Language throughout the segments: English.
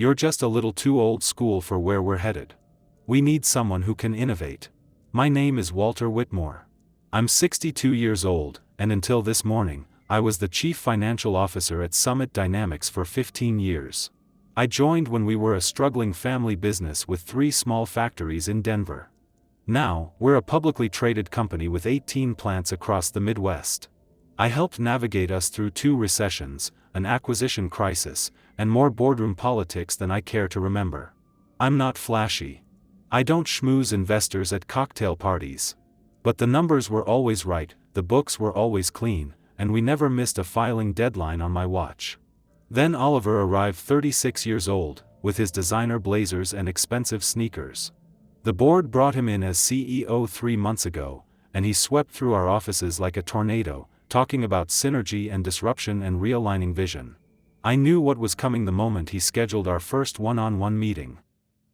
You're just a little too old school for where we're headed. We need someone who can innovate. My name is Walter Whitmore. I'm 62 years old, and until this morning, I was the Chief Financial Officer at Summit Dynamics for 15 years. I joined when we were a struggling family business with 3 small factories in Denver. Now, we're a publicly traded company with 18 plants across the Midwest. I helped navigate us through 2 recessions, an acquisition crisis, and more boardroom politics than I care to remember. I'm not flashy. I don't schmooze investors at cocktail parties. But the numbers were always right, the books were always clean, and we never missed a filing deadline on my watch. Then Oliver arrived 36 years old, with his designer blazers and expensive sneakers. The board brought him in as CEO 3 months ago, and he swept through our offices like a tornado, talking about synergy and disruption and realigning vision. I knew what was coming the moment he scheduled our first one-on-one meeting.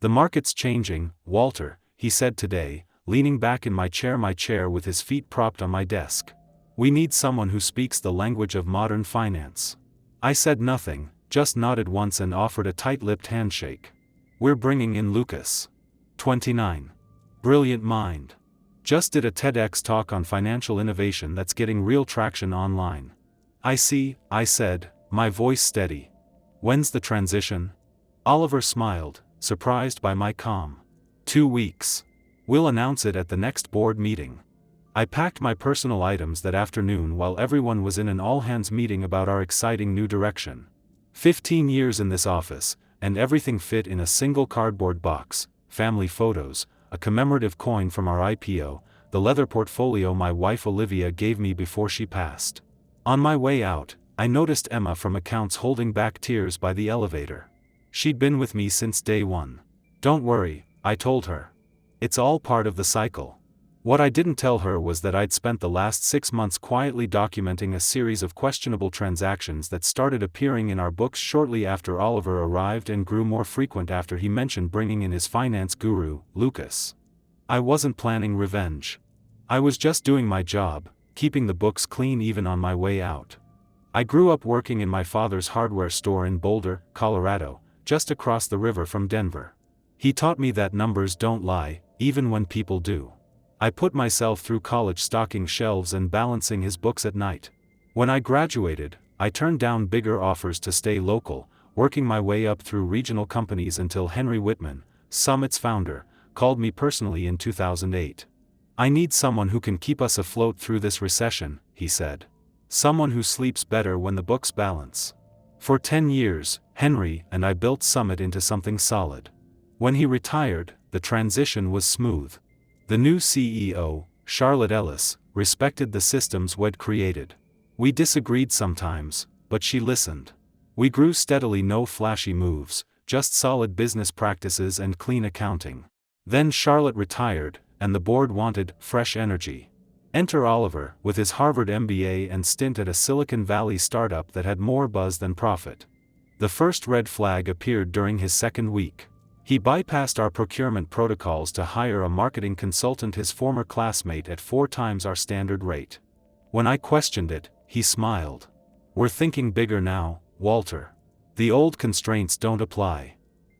"The market's changing, Walter," he said today, leaning back in my chair with his feet propped on my desk. "We need someone who speaks the language of modern finance." I said nothing, just nodded once and offered a tight-lipped handshake. "We're bringing in Lucas. 29. Brilliant mind. Just did a TEDx talk on financial innovation that's getting real traction online." "I see," I said, my voice steady. "When's the transition?" Oliver smiled, surprised by my calm. 2 weeks. We'll announce it at the next board meeting." I packed my personal items that afternoon while everyone was in an all-hands meeting about our exciting new direction. 15 years in this office, and everything fit in a single cardboard box: family photos, a commemorative coin from our IPO, the leather portfolio my wife Olivia gave me before she passed. On my way out, I noticed Emma from accounts holding back tears by the elevator. She'd been with me since day one. "Don't worry," I told her. "It's all part of the cycle." What I didn't tell her was that I'd spent the last 6 months quietly documenting a series of questionable transactions that started appearing in our books shortly after Oliver arrived and grew more frequent after he mentioned bringing in his finance guru, Lucas. I wasn't planning revenge. I was just doing my job, keeping the books clean even on my way out. I grew up working in my father's hardware store in Boulder, Colorado, just across the river from Denver. He taught me that numbers don't lie, even when people do. I put myself through college stocking shelves and balancing his books at night. When I graduated, I turned down bigger offers to stay local, working my way up through regional companies until Henry Whitman, Summit's founder, called me personally in 2008. "I need someone who can keep us afloat through this recession," he said. "Someone who sleeps better when the books balance." For 10 years, Henry and I built Summit into something solid. When he retired, the transition was smooth. The new CEO, Charlotte Ellis, respected the systems we'd created. We disagreed sometimes, but she listened. We grew steadily, no flashy moves, just solid business practices and clean accounting. Then Charlotte retired, and the board wanted fresh energy. Enter Oliver, with his Harvard MBA and stint at a Silicon Valley startup that had more buzz than profit. The first red flag appeared during his second week. He bypassed our procurement protocols to hire a marketing consultant, his former classmate, at 4 times our standard rate. When I questioned it, he smiled. "We're thinking bigger now, Walter. The old constraints don't apply."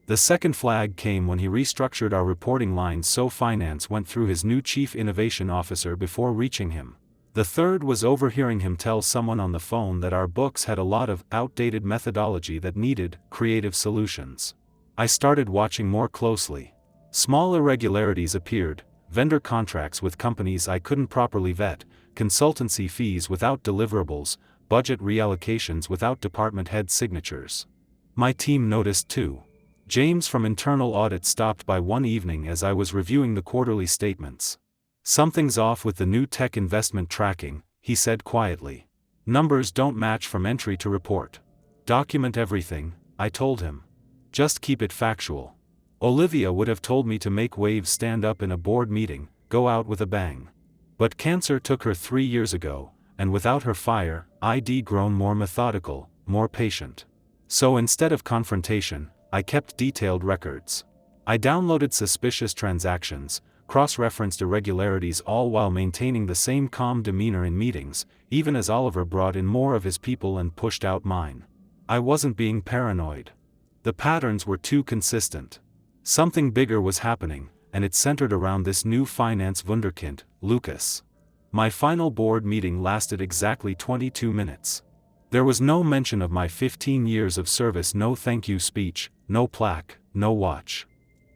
The second flag came when he restructured our reporting lines so finance went through his new chief innovation officer before reaching him. The third was overhearing him tell someone on the phone that our books had a lot of outdated methodology that needed creative solutions. I started watching more closely. Small irregularities appeared: vendor contracts with companies I couldn't properly vet, consultancy fees without deliverables, budget reallocations without department head signatures. My team noticed too. James from internal audit stopped by one evening as I was reviewing the quarterly statements. "Something's off with the new tech investment tracking," he said quietly. "Numbers don't match from entry to report." "Document everything," I told him. "Just keep it factual." Olivia would have told me to make waves stand up in a board meeting, go out with a bang. But cancer took her 3 years ago, and without her fire, I'd grown more methodical, more patient. So instead of confrontation, I kept detailed records. I downloaded suspicious transactions, cross-referenced irregularities, all while maintaining the same calm demeanor in meetings, even as Oliver brought in more of his people and pushed out mine. I wasn't being paranoid. The patterns were too consistent. Something bigger was happening, and it centered around this new finance wunderkind, Lucas. My final board meeting lasted exactly 22 minutes. There was no mention of my 15 years of service, no thank you speech, no plaque, no watch.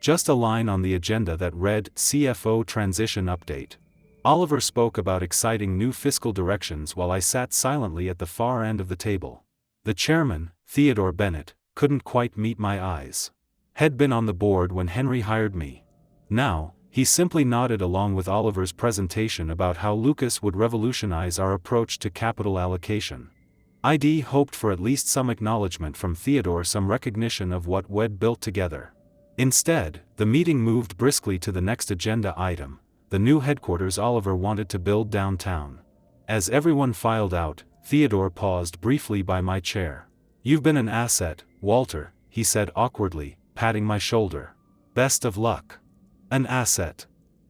Just a line on the agenda that read, CFO Transition Update. Oliver spoke about exciting new fiscal directions while I sat silently at the far end of the table. The chairman, Theodore Bennett, couldn't quite meet my eyes. Had been on the board when Henry hired me. Now, he simply nodded along with Oliver's presentation about how Lucas would revolutionize our approach to capital allocation. I'd hoped for at least some acknowledgement from Theodore, some recognition of what we'd built together. Instead, the meeting moved briskly to the next agenda item, the new headquarters Oliver wanted to build downtown. As everyone filed out, Theodore paused briefly by my chair. You've been an asset, Walter, he said awkwardly, patting my shoulder. Best of luck. An asset.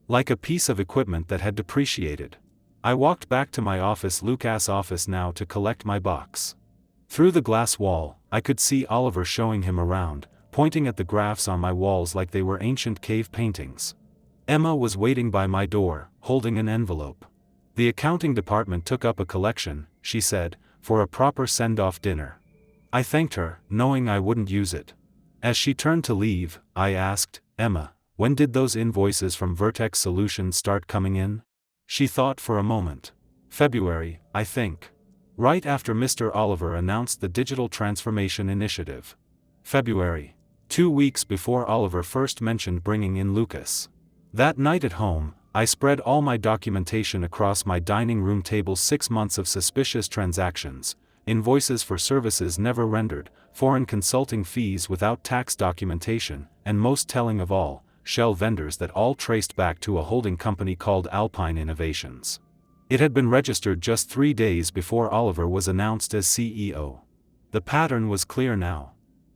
Like a piece of equipment that had depreciated. I walked back to my office, Lucas' office now, to collect my box. Through the glass wall, I could see Oliver showing him around, pointing at the graphs on my walls like they were ancient cave paintings. Emma was waiting by my door, holding an envelope. The accounting department took up a collection, she said, for a proper send-off dinner. I thanked her, knowing I wouldn't use it. As she turned to leave, I asked, Emma, when did those invoices from Vertex Solutions start coming in? She thought for a moment. February, I think. Right after Mr. Oliver announced the Digital Transformation Initiative. February. 2 weeks before Oliver first mentioned bringing in Lucas. That night at home, I spread all my documentation across my dining room table. 6 months of suspicious transactions, invoices for services never rendered, foreign consulting fees without tax documentation, and most telling of all, shell vendors that all traced back to a holding company called Alpine Innovations. It had been registered just 3 days before Oliver was announced as CEO. The pattern was clear now.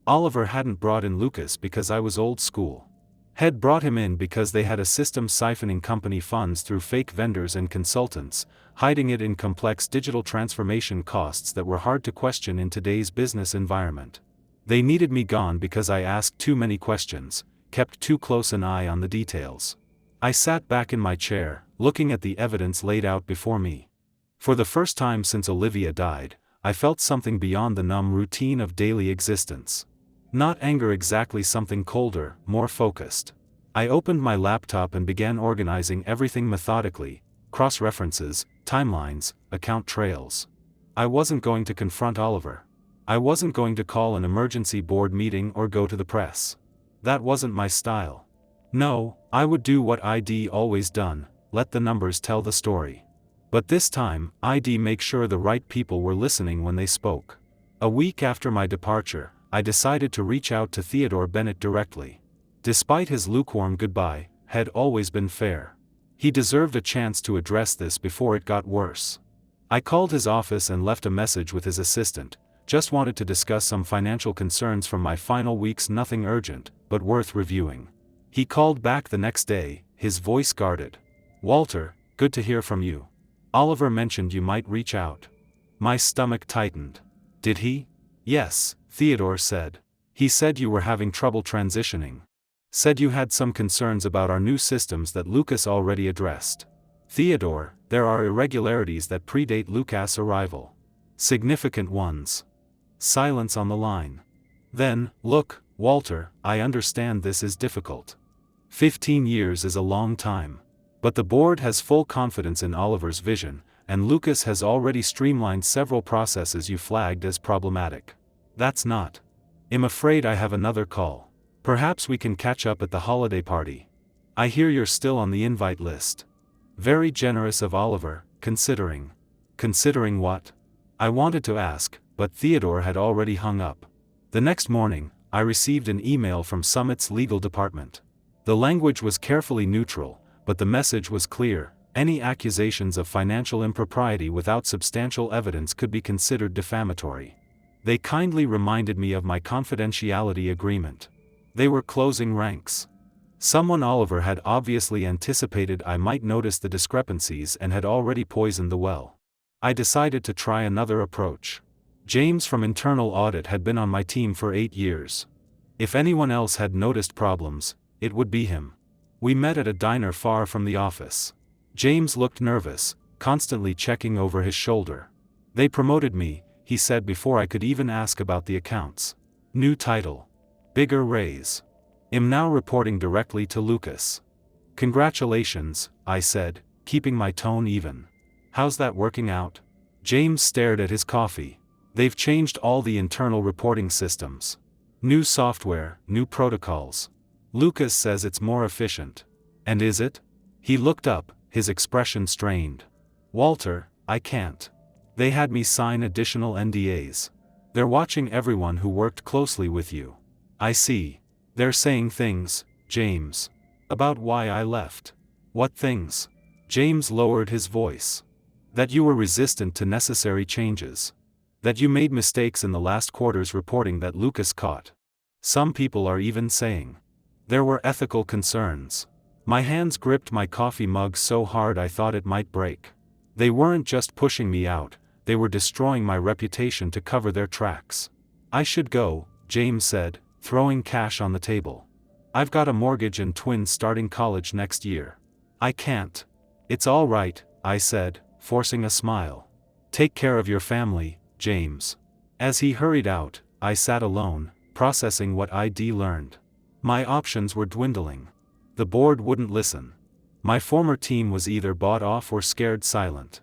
Oliver hadn't brought in Lucas because I was old school. Had brought him in because they had a system siphoning company funds through fake vendors and consultants, hiding it in complex digital transformation costs that were hard to question in today's business environment. They needed me gone because I asked too many questions, kept too close an eye on the details. I sat back in my chair, looking at the evidence laid out before me. For the first time since Olivia died, I felt something beyond the numb routine of daily existence. Not anger exactly, something colder, more focused. I opened my laptop and began organizing everything methodically, cross-references, timelines, account trails. I wasn't going to confront Oliver. I wasn't going to call an emergency board meeting or go to the press. That wasn't my style. No, I would do what I'd always done, let the numbers tell the story. But this time, I'd make sure the right people were listening when they spoke. A week after my departure, I decided to reach out to Theodore Bennett directly. Despite his lukewarm goodbye, had always been fair. He deserved a chance to address this before it got worse. I called his office and left a message with his assistant. Just wanted to discuss some financial concerns from my final weeks, nothing urgent, but worth reviewing. He called back the next day, his voice guarded. Walter, good to hear from you. Oliver mentioned you might reach out. My stomach tightened. Did he? Yes, Theodore said. He said you were having trouble transitioning. Said you had some concerns about our new systems that Lucas already addressed. Theodore, there are irregularities that predate Lucas' arrival. Significant ones. Silence on the line. Then, look, Walter, I understand this is difficult. 15 years is a long time. But the board has full confidence in Oliver's vision, and Lucas has already streamlined several processes you flagged as problematic. That's not. I'm afraid I have another call. Perhaps we can catch up at the holiday party. I hear you're still on the invite list. Very generous of Oliver, considering. Considering what? I wanted to ask, but Theodore had already hung up. The next morning, I received an email from Summit's legal department. The language was carefully neutral, but the message was clear. Any accusations of financial impropriety without substantial evidence could be considered defamatory. They kindly reminded me of my confidentiality agreement. They were closing ranks. Someone Oliver had obviously anticipated I might notice the discrepancies and had already poisoned the well. I decided to try another approach. James from internal audit had been on my team for 8 years. If anyone else had noticed problems, it would be him. We met at a diner far from the office. James looked nervous, constantly checking over his shoulder. "They promoted me," he said before I could even ask about the accounts. "New title. Bigger raise. I'm now reporting directly to Lucas." "Congratulations," I said, keeping my tone even. "How's that working out?" James stared at his coffee. "They've changed all the internal reporting systems. New software, new protocols. Lucas says it's more efficient." "And is it?" He looked up, his expression strained. "Walter, I can't. They had me sign additional NDAs. They're watching everyone who worked closely with you." "I see. They're saying things, James. About why I left." "What things?" James lowered his voice. "That you were resistant to necessary changes. That you made mistakes in the last quarter's reporting that Lucas caught. Some people are even saying there were ethical concerns." My hands gripped my coffee mug so hard I thought it might break. They weren't just pushing me out, they were destroying my reputation to cover their tracks. "I should go," James said, throwing cash on the table. "I've got a mortgage and twins starting college next year. I can't." "It's all right," I said, forcing a smile. "Take care of your family, James." As he hurried out, I sat alone, processing what I'd learned. My options were dwindling. The board wouldn't listen. My former team was either bought off or scared silent.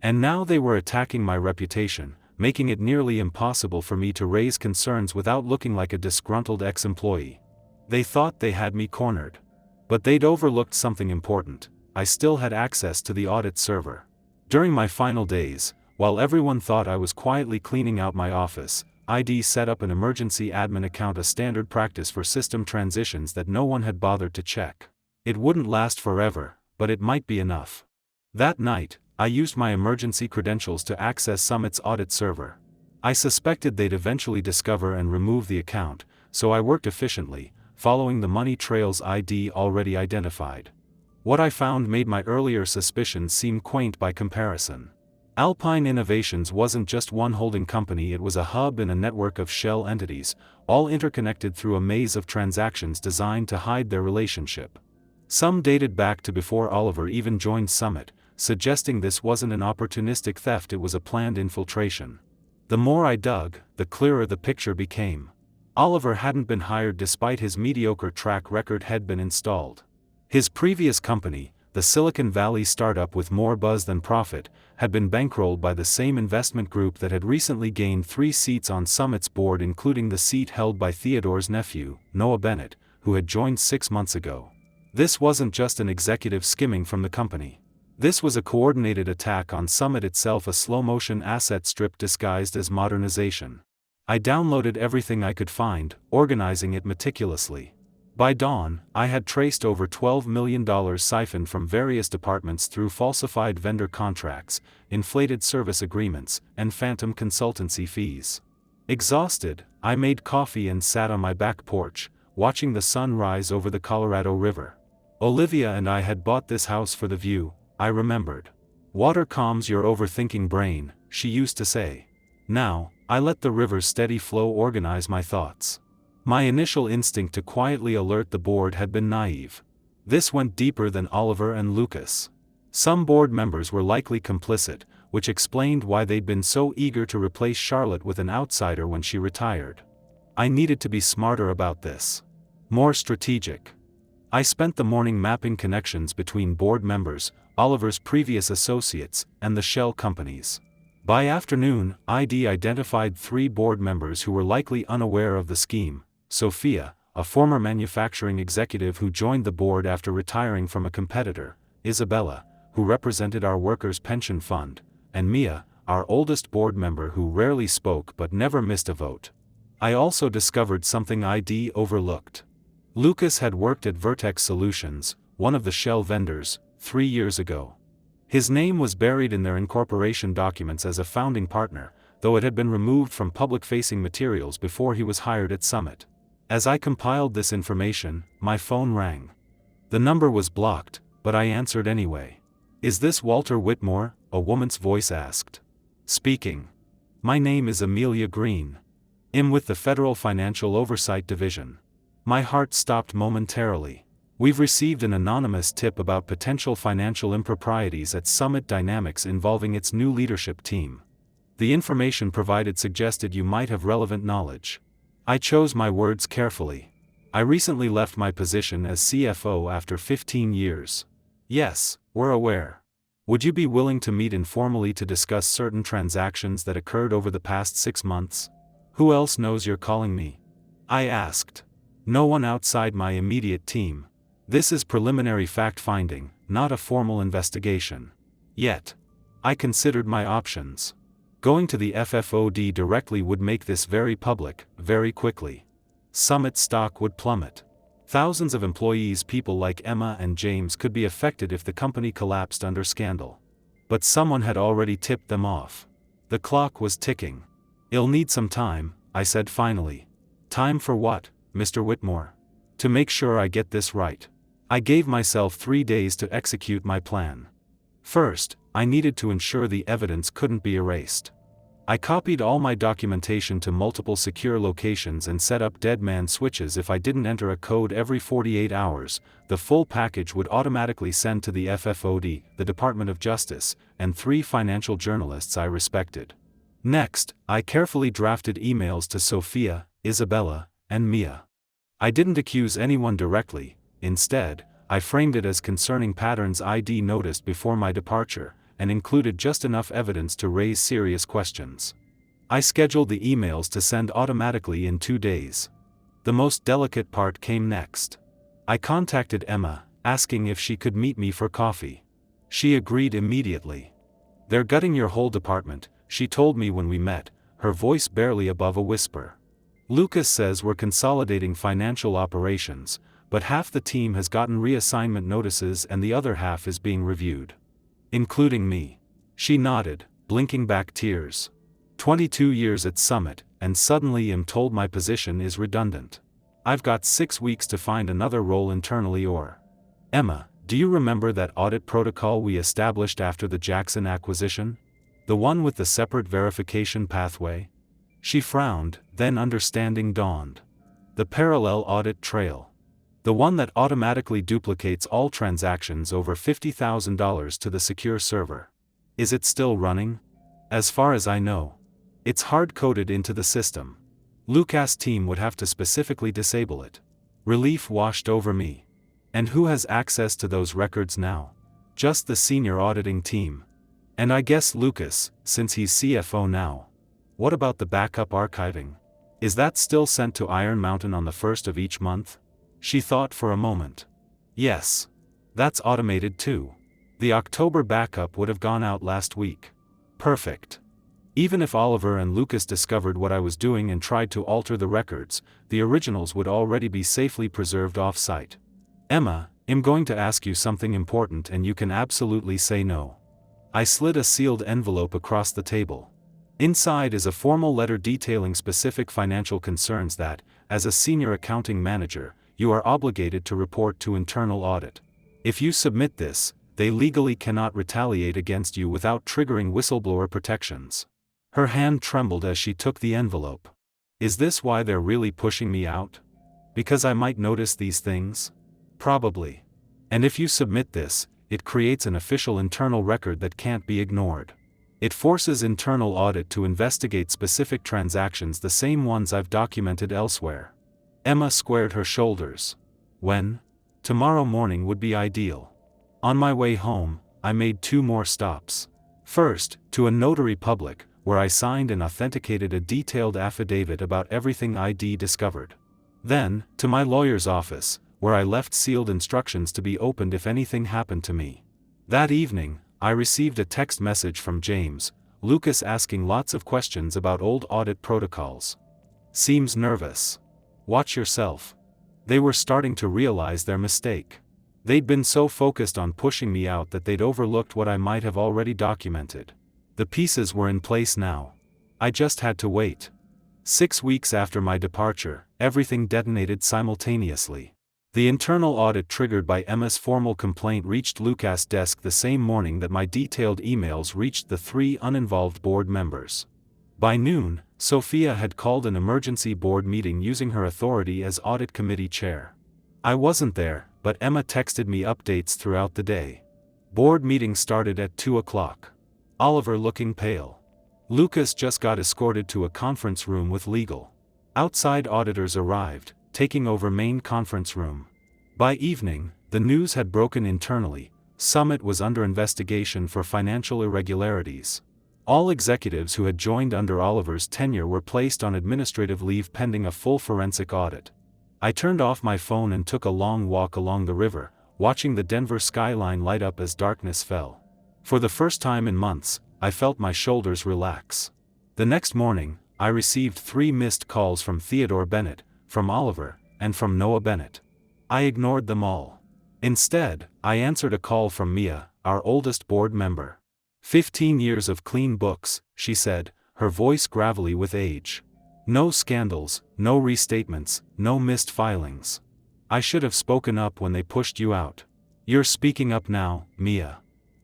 And now they were attacking my reputation, making it nearly impossible for me to raise concerns without looking like a disgruntled ex-employee. They thought they had me cornered. But they'd overlooked something important: I still had access to the audit server. During my final days, while everyone thought I was quietly cleaning out my office, I'd set up an emergency admin account, a standard practice for system transitions that no one had bothered to check. It wouldn't last forever, but it might be enough. That night, I used my emergency credentials to access Summit's audit server. I suspected they'd eventually discover and remove the account, so I worked efficiently, following the money trails I'd already identified. What I found made my earlier suspicions seem quaint by comparison. Alpine Innovations wasn't just one holding company, it was a hub in a network of shell entities, all interconnected through a maze of transactions designed to hide their relationship. Some dated back to before Oliver even joined Summit, suggesting this wasn't an opportunistic theft, it was a planned infiltration. The more I dug, the clearer the picture became. Oliver hadn't been hired despite his mediocre track record had been installed. His previous company, the Silicon Valley startup with more buzz than profit, had been bankrolled by the same investment group that had recently gained 3 seats on Summit's board, including the seat held by Theodore's nephew, Noah Bennett, who had joined 6 months ago. This wasn't just an executive skimming from the company. This was a coordinated attack on Summit itself, a slow-motion asset strip disguised as modernization. I downloaded everything I could find, organizing it meticulously. By dawn, I had traced over $12 million siphoned from various departments through falsified vendor contracts, inflated service agreements, and phantom consultancy fees. Exhausted, I made coffee and sat on my back porch, watching the sun rise over the Colorado River. Olivia and I had bought this house for the view, I remembered. "Water calms your overthinking brain," she used to say. Now, I let the river's steady flow organize my thoughts. My initial instinct to quietly alert the board had been naive. This went deeper than Oliver and Lucas. Some board members were likely complicit, which explained why they'd been so eager to replace Charlotte with an outsider when she retired. I needed to be smarter about this. More strategic. I spent the morning mapping connections between board members, Oliver's previous associates, and the shell companies. By afternoon, I'd identified 3 board members who were likely unaware of the scheme: Sophia, a former manufacturing executive who joined the board after retiring from a competitor; Isabella, who represented our workers' pension fund; and Mia, our oldest board member who rarely spoke but never missed a vote. I also discovered something I'd overlooked. Lucas had worked at Vertex Solutions, one of the shell vendors, 3 years ago. His name was buried in their incorporation documents as a founding partner, though it had been removed from public-facing materials before he was hired at Summit. As I compiled this information, my phone rang. The number was blocked, but I answered anyway. "Is this Walter Whitmore?" a woman's voice asked. "Speaking. My name is Amelia Green." I'm with the Federal Financial Oversight Division. My heart stopped momentarily. We've received an anonymous tip about potential financial improprieties at Summit Dynamics involving its new leadership team. The information provided suggested you might have relevant knowledge. I chose my words carefully. I recently left my position as CFO after 15 years. Yes, we're aware. Would you be willing to meet informally to discuss certain transactions that occurred over the past 6 months? Who else knows you're calling me? I asked. No one outside my immediate team. This is preliminary fact-finding, not a formal investigation. Yet, I considered my options. Going to the FFOD directly would make this very public, very quickly. Summit stock would plummet. Thousands of employees, people like Emma and James, could be affected if the company collapsed under scandal. But someone had already tipped them off. The clock was ticking. I'll need some time, I said finally. Time for what, Mr. Whitmore? To make sure I get this right. I gave myself 3 days to execute my plan. First, I needed to ensure the evidence couldn't be erased. I copied all my documentation to multiple secure locations and set up dead man switches. If I didn't enter a code every 48 hours, the full package would automatically send to the FFOD, the Department of Justice, and 3 financial journalists I respected. Next, I carefully drafted emails to Sophia, Isabella, and Mia. I didn't accuse anyone directly. Instead, I framed it as concerning patterns I'd noticed before my departure, and included just enough evidence to raise serious questions. I scheduled the emails to send automatically in 2 days. The most delicate part came next. I contacted Emma, asking if she could meet me for coffee. She agreed immediately. "They're gutting your whole department," she told me when we met, her voice barely above a whisper. "Lucas says we're consolidating financial operations, but half the team has gotten reassignment notices and the other half is being reviewed. Including me." She nodded, blinking back tears. 22 years at Summit, and suddenly I'm told my position is redundant. I've got 6 weeks to find another role internally or... Emma, do you remember that audit protocol we established after the Jackson acquisition? The one with the separate verification pathway? She frowned, then understanding dawned. The parallel audit trail. The one that automatically duplicates all transactions over $50,000 to the secure server. Is it still running? As far as I know. It's hard-coded into the system. Lucas' team would have to specifically disable it. Relief washed over me. And who has access to those records now? Just the senior auditing team. And I guess Lucas, since he's CFO now. What about the backup archiving? Is that still sent to Iron Mountain on the 1st of each month? She thought for a moment. Yes. That's automated too. The October backup would have gone out last week. Perfect. Even if Oliver and Lucas discovered what I was doing and tried to alter the records, the originals would already be safely preserved off-site. Emma, I'm going to ask you something important and you can absolutely say no. I slid a sealed envelope across the table. Inside is a formal letter detailing specific financial concerns that, as a senior accounting manager, you are obligated to report to internal audit. If you submit this, they legally cannot retaliate against you without triggering whistleblower protections. Her hand trembled as she took the envelope. Is this why they're really pushing me out? Because I might notice these things? Probably. And if you submit this, it creates an official internal record that can't be ignored. It forces internal audit to investigate specific transactions, the same ones I've documented elsewhere. Emma squared her shoulders. When? Tomorrow morning would be ideal. On my way home, I made 2 more stops. First, to a notary public, where I signed and authenticated a detailed affidavit about everything I'd discovered. Then, to my lawyer's office, where I left sealed instructions to be opened if anything happened to me. That evening, I received a text message from James, Lucas asking lots of questions about old audit protocols. Seems nervous. Watch yourself. They were starting to realize their mistake. They'd been so focused on pushing me out that they'd overlooked what I might have already documented. The pieces were in place now. I just had to wait. 6 weeks after my departure, everything detonated simultaneously. The internal audit triggered by Emma's formal complaint reached Lucas' desk the same morning that my detailed emails reached the 3 uninvolved board members. By noon, Sophia had called an emergency board meeting using her authority as audit committee chair. I wasn't there, but Emma texted me updates throughout the day. Board meeting started at 2 o'clock. Oliver looking pale. Lucas just got escorted to a conference room with legal. Outside auditors arrived, taking over main conference room. By evening, the news had broken internally. Summit was under investigation for financial irregularities. All executives who had joined under Oliver's tenure were placed on administrative leave pending a full forensic audit. I turned off my phone and took a long walk along the river, watching the Denver skyline light up as darkness fell. For the first time in months, I felt my shoulders relax. The next morning, I received 3 missed calls from Theodore Bennett, from Oliver, and from Noah Bennett. I ignored them all. Instead, I answered a call from Mia, our oldest board member. 15 years of clean books, she said, her voice gravelly with age. No scandals, no restatements, no missed filings. I should have spoken up when they pushed you out. You're speaking up now, Mia.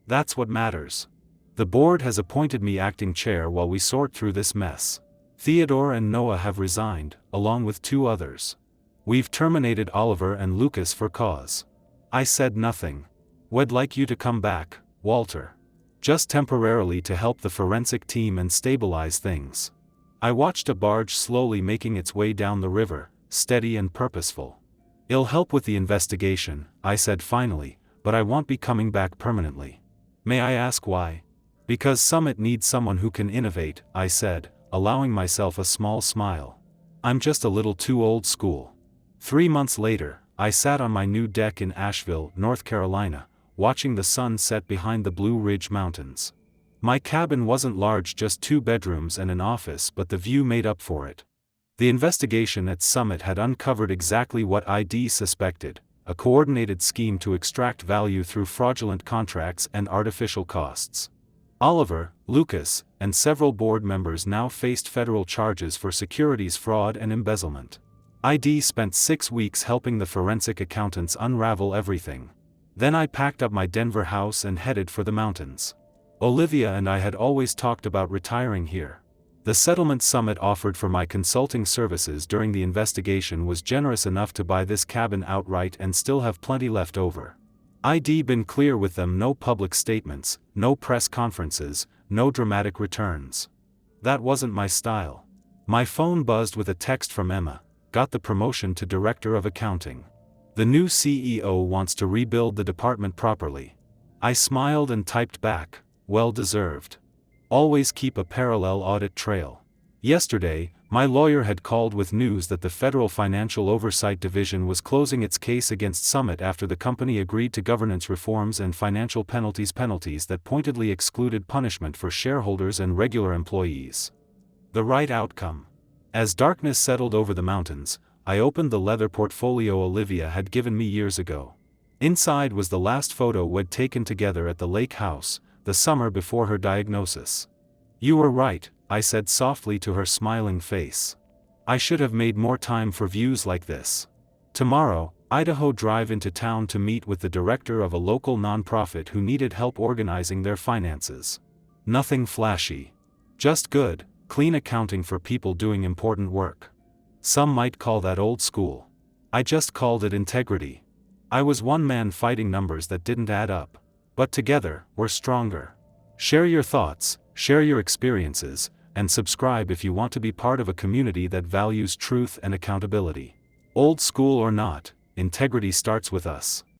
That's what matters. The board has appointed me acting chair while we sort through this mess. Theodore and Noah have resigned, along with 2 others. We've terminated Oliver and Lucas for cause. I said nothing. We'd like you to come back, Walter. Just temporarily to help the forensic team and stabilize things. I watched a barge slowly making its way down the river, steady and purposeful. It'll help with the investigation, I said finally, but I won't be coming back permanently. May I ask why? Because Summit needs someone who can innovate, I said, allowing myself a small smile. I'm just a little too old school. 3 months later, I sat on my new deck in Asheville, North Carolina, watching the sun set behind the Blue Ridge Mountains. My cabin wasn't large, just 2 bedrooms and an office, but the view made up for it. The investigation at Summit had uncovered exactly what ID suspected, a coordinated scheme to extract value through fraudulent contracts and artificial costs. Oliver, Lucas, and several board members now faced federal charges for securities fraud and embezzlement. ID spent 6 weeks helping the forensic accountants unravel everything. Then I packed up my Denver house and headed for the mountains. Olivia and I had always talked about retiring here. The settlement Summit offered for my consulting services during the investigation was generous enough to buy this cabin outright and still have plenty left over. I'd been clear with them: no public statements, no press conferences, no dramatic returns. That wasn't my style. My phone buzzed with a text from Emma. Got the promotion to Director of Accounting. The new CEO wants to rebuild the department properly. I smiled and typed back, well deserved. Always keep a parallel audit trail. Yesterday, my lawyer had called with news that the Federal Financial Oversight Division was closing its case against Summit after the company agreed to governance reforms and financial penalties that pointedly excluded punishment for shareholders and regular employees. The right outcome. As darkness settled over the mountains, I opened the leather portfolio Olivia had given me years ago. Inside was the last photo we'd taken together at the lake house, the summer before her diagnosis. You were right, I said softly to her smiling face. I should have made more time for views like this. Tomorrow, Idaho drive into town to meet with the director of a local nonprofit who needed help organizing their finances. Nothing flashy. Just good, clean accounting for people doing important work. Some might call that old school. I just called it integrity. I was one man fighting numbers that didn't add up. But together, we're stronger. Share your thoughts, share your experiences, and subscribe if you want to be part of a community that values truth and accountability. Old school or not, integrity starts with us.